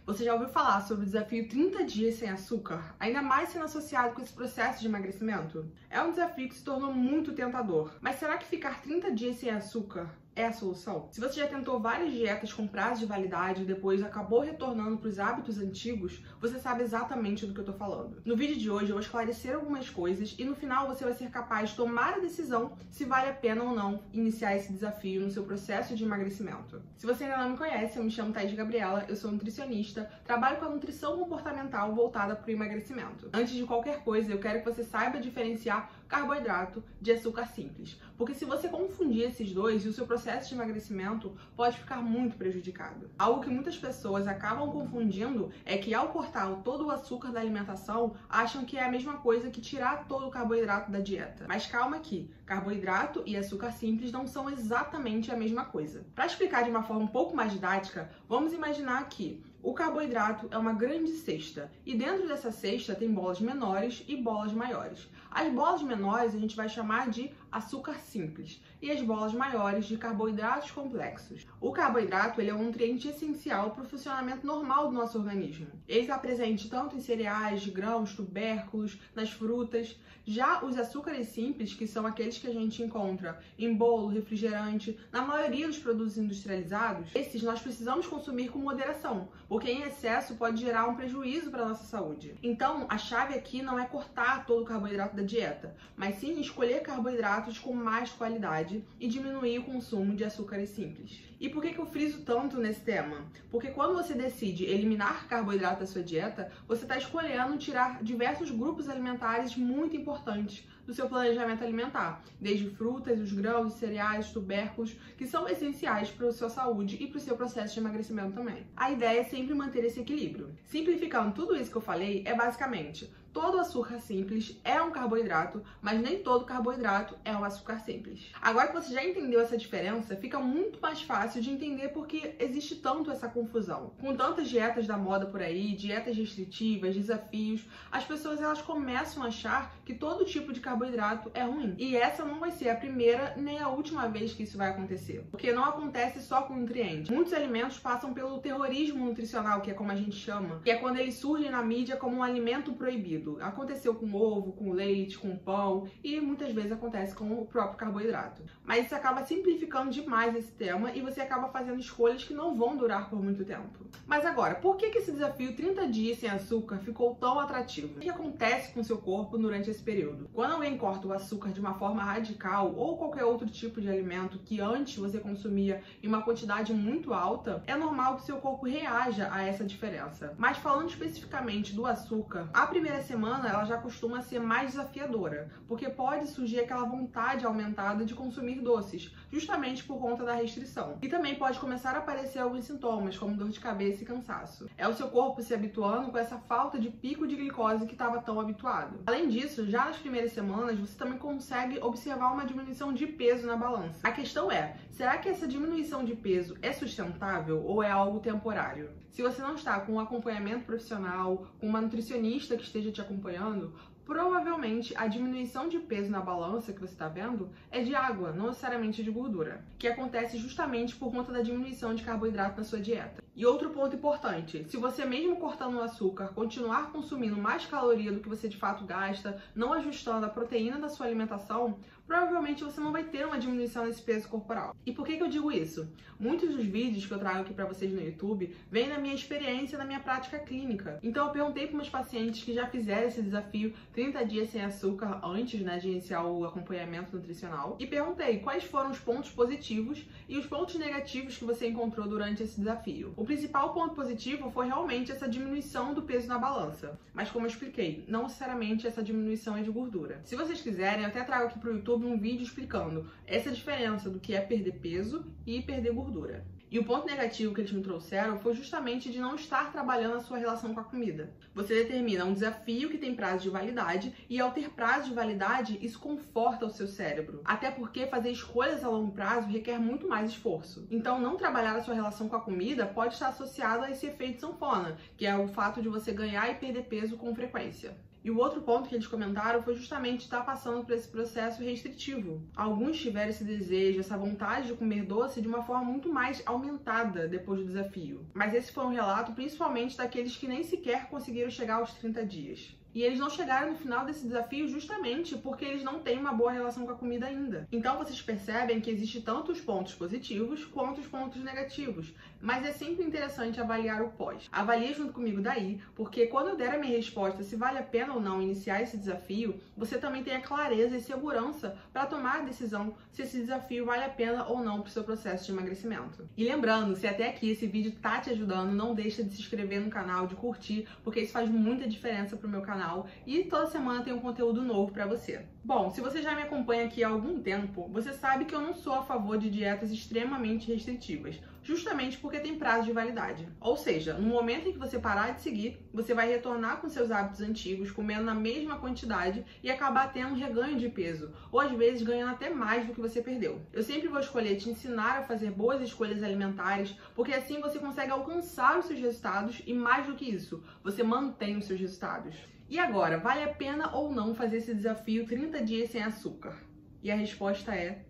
Você já ouviu falar sobre o desafio 30 dias sem açúcar? Ainda mais sendo associado com esse processo de emagrecimento? É um desafio que se tornou muito tentador. Mas será que ficar 30 dias sem açúcar é a solução? Se você já tentou várias dietas com prazo de validade e depois acabou retornando para os hábitos antigos, você sabe exatamente do que eu tô falando. No vídeo de hoje eu vou esclarecer algumas coisas e no final você vai ser capaz de tomar a decisão se vale a pena ou não iniciar esse desafio no seu processo de emagrecimento. Se você ainda não me conhece, eu me chamo Thaís Gabriela, eu sou nutricionista, trabalho com a nutrição comportamental voltada para o emagrecimento. Antes de qualquer coisa, eu quero que você saiba diferenciar carboidrato de açúcar simples, porque se você confundir esses dois, o seu processo de emagrecimento pode ficar muito prejudicado. Algo que muitas pessoas acabam confundindo é que ao cortar todo o açúcar da alimentação, acham que é a mesma coisa que tirar todo o carboidrato da dieta. Mas calma aqui, carboidrato e açúcar simples não são exatamente a mesma coisa. Para explicar de uma forma um pouco mais didática, vamos imaginar que o carboidrato é uma grande cesta e dentro dessa cesta tem bolas menores e bolas maiores. As bolas menores a gente vai chamar de açúcar simples e as bolas maiores de carboidratos complexos. O carboidrato ele é um nutriente essencial para o funcionamento normal do nosso organismo. Ele está presente tanto em cereais, grãos, tubérculos, nas frutas. Já os açúcares simples, que são aqueles que a gente encontra em bolo, refrigerante, na maioria dos produtos industrializados, esses nós precisamos consumir com moderação, porque em excesso pode gerar um prejuízo para a nossa saúde. Então, a chave aqui não é cortar todo o carboidrato da dieta, mas sim escolher carboidratos com mais qualidade e diminuir o consumo de açúcares simples. E por que eu friso tanto nesse tema? Porque quando você decide eliminar carboidrato da sua dieta, você está escolhendo tirar diversos grupos alimentares muito importantes do seu planejamento alimentar, desde frutas, os grãos, os cereais, os tubérculos, que são essenciais para a sua saúde e para o seu processo de emagrecimento também. A ideia é sempre manter esse equilíbrio. Simplificando tudo isso que eu falei, é basicamente todo açúcar simples é um carboidrato, mas nem todo carboidrato é um açúcar simples. Agora que você já entendeu essa diferença, fica muito mais fácil de entender por que existe tanto essa confusão. Com tantas dietas da moda por aí, dietas restritivas, desafios, as pessoas elas começam a achar que todo tipo de carboidrato é ruim. E essa não vai ser a primeira nem a última vez que isso vai acontecer. Porque não acontece só com nutrientes. Muitos alimentos passam pelo terrorismo nutricional, que é como a gente chama, que é quando eles surgem na mídia como um alimento proibido. Aconteceu com ovo, com leite, com pão e muitas vezes acontece com o próprio carboidrato. Mas isso acaba simplificando demais esse tema e você acaba fazendo escolhas que não vão durar por muito tempo. Mas agora, por que esse desafio 30 dias sem açúcar ficou tão atrativo? O que acontece com o seu corpo durante esse período? Quando alguém corta o açúcar de uma forma radical ou qualquer outro tipo de alimento que antes você consumia em uma quantidade muito alta, é normal que seu corpo reaja a essa diferença. Mas falando especificamente do açúcar, a primeira semana ela já costuma ser mais desafiadora, porque pode surgir aquela vontade aumentada de consumir doces, justamente por conta da restrição. E também pode começar a aparecer alguns sintomas, como dor de cabeça e cansaço. É o seu corpo se habituando com essa falta de pico de glicose que estava tão habituado. Além disso, já nas primeiras semanas, você também consegue observar uma diminuição de peso na balança. A questão é, será que essa diminuição de peso é sustentável ou é algo temporário? Se você não está com um acompanhamento profissional, com uma nutricionista que esteja te acompanhando, provavelmente a diminuição de peso na balança que você está vendo é de água, não necessariamente de gordura, que acontece justamente por conta da diminuição de carboidrato na sua dieta. E outro ponto importante, se você mesmo cortando o açúcar, continuar consumindo mais caloria do que você de fato gasta, não ajustando a proteína da sua alimentação, provavelmente você não vai ter uma diminuição nesse peso corporal. E por que eu digo isso? Muitos dos vídeos que eu trago aqui pra vocês no YouTube vêm da minha experiência, da minha prática clínica. Então eu perguntei para meus pacientes que já fizeram esse desafio 30 dias sem açúcar antes, de iniciar o acompanhamento nutricional e perguntei quais foram os pontos positivos e os pontos negativos que você encontrou durante esse desafio. O principal ponto positivo foi realmente essa diminuição do peso na balança, mas como eu expliquei, não necessariamente essa diminuição é de gordura. Se vocês quiserem, eu até trago aqui pro YouTube um vídeo explicando essa diferença do que é perder peso e perder gordura. E o ponto negativo que eles me trouxeram foi justamente de não estar trabalhando a sua relação com a comida. Você determina um desafio que tem prazo de validade e ao ter prazo de validade, isso conforta o seu cérebro. Até porque fazer escolhas a longo prazo requer muito mais esforço. Então não trabalhar a sua relação com a comida pode estar associado a esse efeito sanfona, que é o fato de você ganhar e perder peso com frequência. E o outro ponto que eles comentaram foi justamente estar passando por esse processo restritivo. Alguns tiveram esse desejo, essa vontade de comer doce de uma forma muito mais aumentada depois do desafio. Mas esse foi um relato principalmente daqueles que nem sequer conseguiram chegar aos 30 dias. E eles não chegaram no final desse desafio justamente porque eles não têm uma boa relação com a comida ainda. Então vocês percebem que existem tanto os pontos positivos quanto os pontos negativos. Mas é sempre interessante avaliar o pós. Avalie junto comigo daí, porque quando eu der a minha resposta se vale a pena ou não iniciar esse desafio, você também tenha clareza e segurança para tomar a decisão se esse desafio vale a pena ou não para o seu processo de emagrecimento. E lembrando, se até aqui esse vídeo tá te ajudando, não deixa de se inscrever no canal, de curtir, porque isso faz muita diferença pro meu canal. E toda semana tem um conteúdo novo pra você. Bom, se você já me acompanha aqui há algum tempo, você sabe que eu não sou a favor de dietas extremamente restritivas, justamente porque tem prazo de validade. Ou seja, no momento em que você parar de seguir, você vai retornar com seus hábitos antigos, comendo na mesma quantidade e acabar tendo um reganho de peso, ou às vezes ganhando até mais do que você perdeu. Eu sempre vou escolher te ensinar a fazer boas escolhas alimentares, porque assim você consegue alcançar os seus resultados e, mais do que isso, você mantém os seus resultados. E agora, vale a pena ou não fazer esse desafio 30 dias sem açúcar? E a resposta é: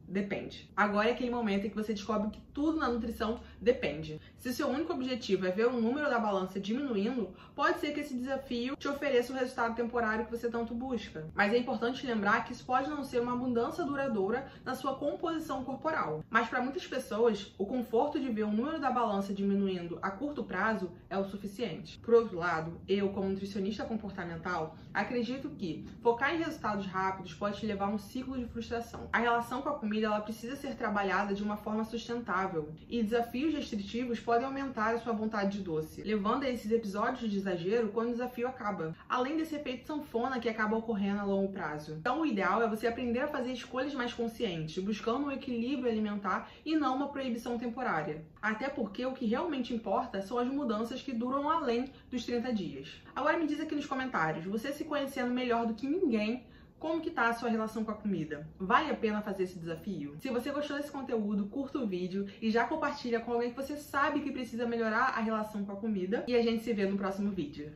depende. Agora é aquele momento em que você descobre que tudo na nutrição depende. Se seu único objetivo é ver o número da balança diminuindo, pode ser que esse desafio te ofereça o resultado temporário que você tanto busca. Mas é importante lembrar que isso pode não ser uma mudança duradoura na sua composição corporal. Mas para muitas pessoas, o conforto de ver o número da balança diminuindo a curto prazo é o suficiente. Por outro lado, eu, como nutricionista comportamental, acredito que focar em resultados rápidos pode te levar a um ciclo de frustração. A relação com a comida ela precisa ser trabalhada de uma forma sustentável, e desafios restritivos podem aumentar a sua vontade de doce, levando a esses episódios de exagero quando o desafio acaba, além desse efeito sanfona que acaba ocorrendo a longo prazo. Então o ideal é você aprender a fazer escolhas mais conscientes, buscando um equilíbrio alimentar e não uma proibição temporária. Até porque o que realmente importa são as mudanças que duram além dos 30 dias. Agora me diz aqui nos comentários, você se conhecendo melhor do que ninguém, como que tá a sua relação com a comida? Vale a pena fazer esse desafio? Se você gostou desse conteúdo, curta o vídeo e já compartilha com alguém que você sabe que precisa melhorar a relação com a comida. E a gente se vê no próximo vídeo.